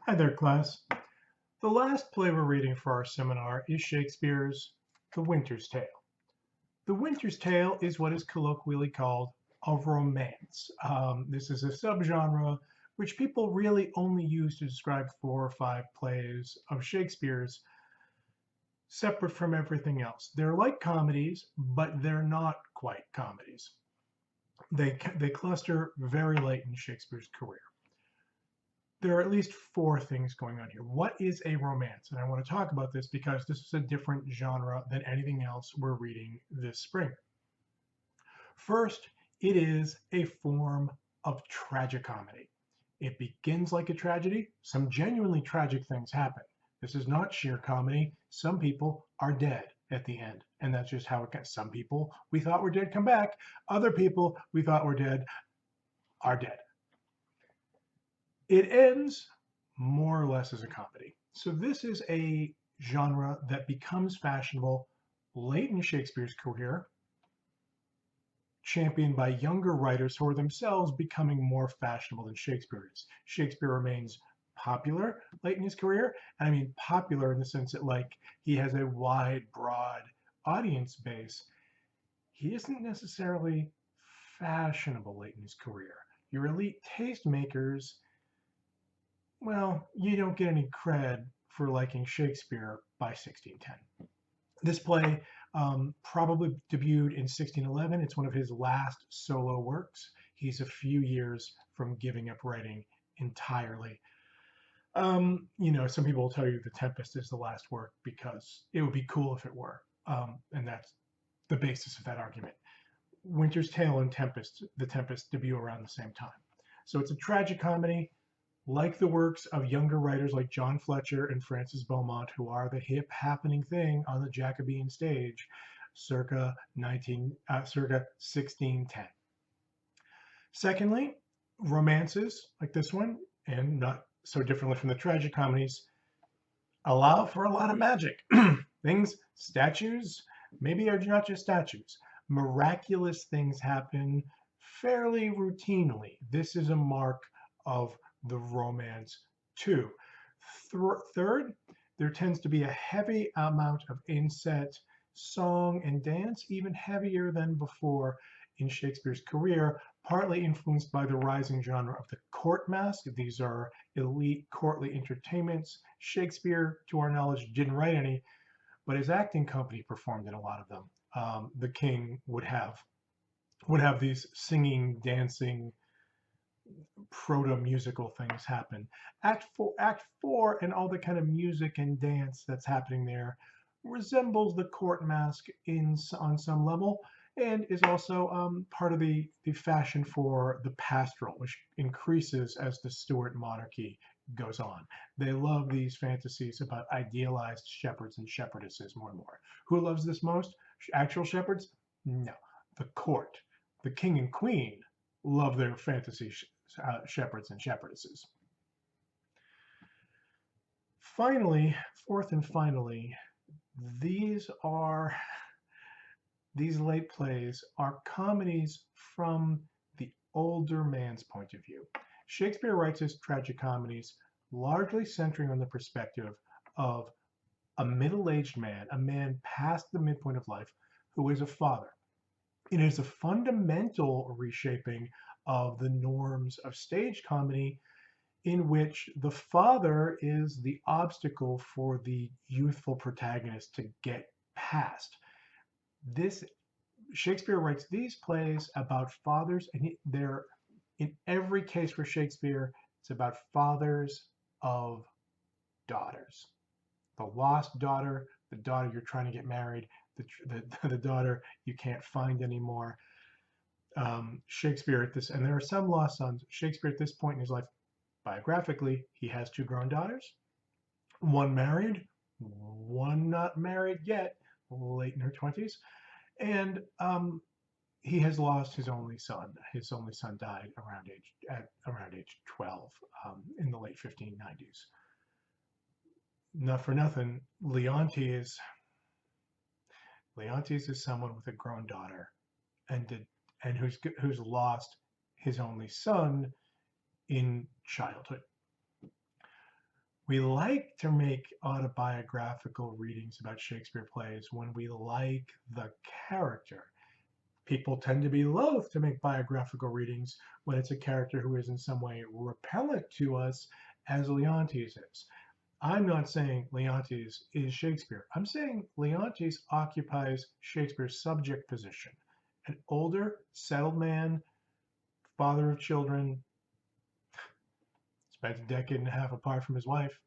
Hi there, class. The last play we're reading for our seminar is Shakespeare's The Winter's Tale. The Winter's Tale is what is colloquially called a romance. This is a subgenre which people really only use to describe 4 or 5 plays of Shakespeare's separate from everything else. They're like comedies, but they're not quite comedies. They cluster very late in Shakespeare's career. There are at least 4 things going on here. What is a romance? And I want to talk about this because this is a different genre than anything else we're reading this spring. First, it is a form of tragicomedy. It begins like a tragedy. Some genuinely tragic things happen. This is not sheer comedy. Some people are dead at the end, and that's just how it goes. Some people we thought were dead come back. Other people we thought were dead are dead. It ends more or less as a comedy. So this is a genre that becomes fashionable late in Shakespeare's career, championed by younger writers who are themselves becoming more fashionable than Shakespeare is. Shakespeare remains popular late in his career, and I mean popular in the sense that like he has a wide, broad audience base. He isn't necessarily fashionable late in his career. Your elite tastemakers, well, you don't get any cred for liking Shakespeare by 1610. This play probably debuted in 1611. It's one of his last solo works. He's a few years from giving up writing entirely. Some people will tell you The Tempest is the last work because it would be cool if it were. And that's the basis of that argument. Winter's Tale and The Tempest debut around the same time. So it's a tragic comedy like the works of younger writers like John Fletcher and Francis Beaumont, who are the hip happening thing on the Jacobean stage circa 1610. Secondly, romances like this one, and not so differently from the tragic comedies, allow for a lot of magic. Things, statues, maybe are not just statues. Miraculous things happen fairly routinely. This is a mark of the romance too. Third, there tends to be a heavy amount of inset, song, and dance, even heavier than before in Shakespeare's career, partly influenced by the rising genre of the court masque. These are elite courtly entertainments. Shakespeare, to our knowledge, didn't write any, but his acting company performed in a lot of them. The king would have these singing, dancing, proto-musical things happen. Act 4, and all the kind of music and dance that's happening there resembles the court masque on some level, and is also part of the fashion for the pastoral, which increases as the Stuart monarchy goes on. They love these fantasies about idealized shepherds and shepherdesses more and more. Who loves this most? Actual shepherds? No. The court. The king and queen love their fantasy shepherds and shepherdesses. Finally, fourth and finally, these late plays are comedies from the older man's point of view. Shakespeare writes his tragic comedies largely centering on the perspective of a middle-aged man, a man past the midpoint of life, who is a father. It is a fundamental reshaping of the norms of stage comedy, in which the father is the obstacle for the youthful protagonist to get past. Shakespeare writes these plays about fathers, and they're in every case for Shakespeare, it's about fathers of daughters. The lost daughter, the daughter you're trying to get married, the daughter you can't find anymore. Shakespeare at this, and there are some lost sons. Shakespeare at this point in his life, biographically, he has 2 grown daughters, one married, one not married yet, late in her 20s, and he has lost his only son. His only son died at around age 12 in the late 1590s. Not for nothing, Leontes is someone with a grown daughter, and who's lost his only son in childhood. We like to make autobiographical readings about Shakespeare plays when we like the character. People tend to be loath to make biographical readings when it's a character who is in some way repellent to us, as Leontes is. I'm not saying Leontes is Shakespeare. I'm saying Leontes occupies Shakespeare's subject position. An older, settled man, father of children, spent a decade and a half apart from his wife.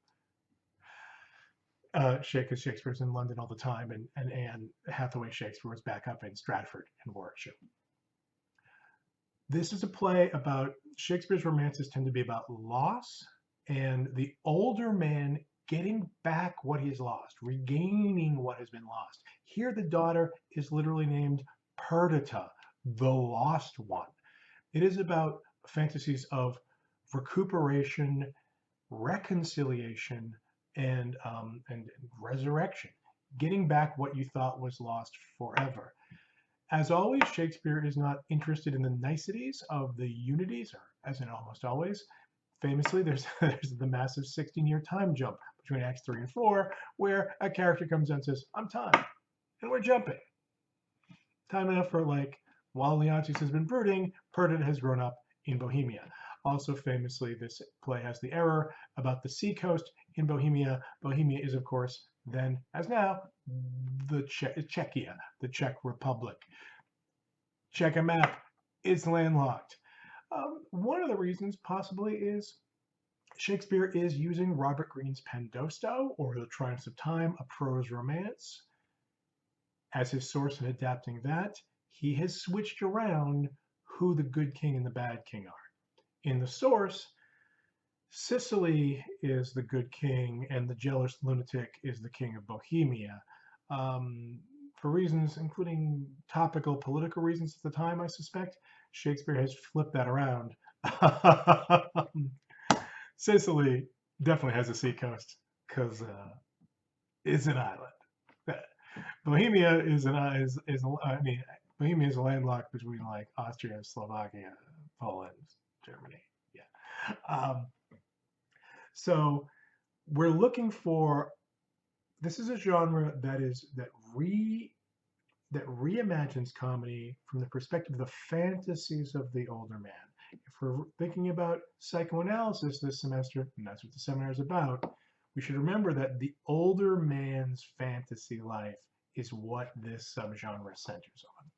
Shakespeare's in London all the time, and Anne Hathaway Shakespeare was back up in Stratford in Warwickshire. This is a play about Shakespeare's romances tend to be about loss and the older man getting back what he's lost, regaining what has been lost. Here, the daughter is literally named Perdita, the lost one. It is about fantasies of recuperation, reconciliation, and resurrection, getting back what you thought was lost forever. As always, Shakespeare is not interested in the niceties of the unities, or as in almost always. Famously, there's the massive 16-year time jump between Acts 3 and 4, where a character comes in and says, I'm time, and we're jumping. Time enough for, like, while Leontes has been brooding, Perdita has grown up in Bohemia. Also famously, this play has the error about the seacoast in Bohemia. Bohemia is, of course, then, as now, the Czechia, the Czech Republic. Check a map, it's landlocked. One of the reasons possibly is Shakespeare is using Robert Greene's Pandosto, or The Triumphs of Time, a prose romance, as his source in adapting that. He has switched around who the good king and the bad king are. In the source, Sicily is the good king and the jealous lunatic is the king of Bohemia. For reasons including topical political reasons at the time, I suspect, Shakespeare has flipped that around. Sicily definitely has a seacoast because it's an island. Bohemia is Bohemia is landlocked between like Austria, Slovakia, Poland, Germany. Yeah. So we're looking for, this is a genre that reimagines comedy from the perspective of the fantasies of the older man. If we're thinking about psychoanalysis this semester, and that's what the seminar is about, we should remember that the older man's fantasy life is what this subgenre centers on.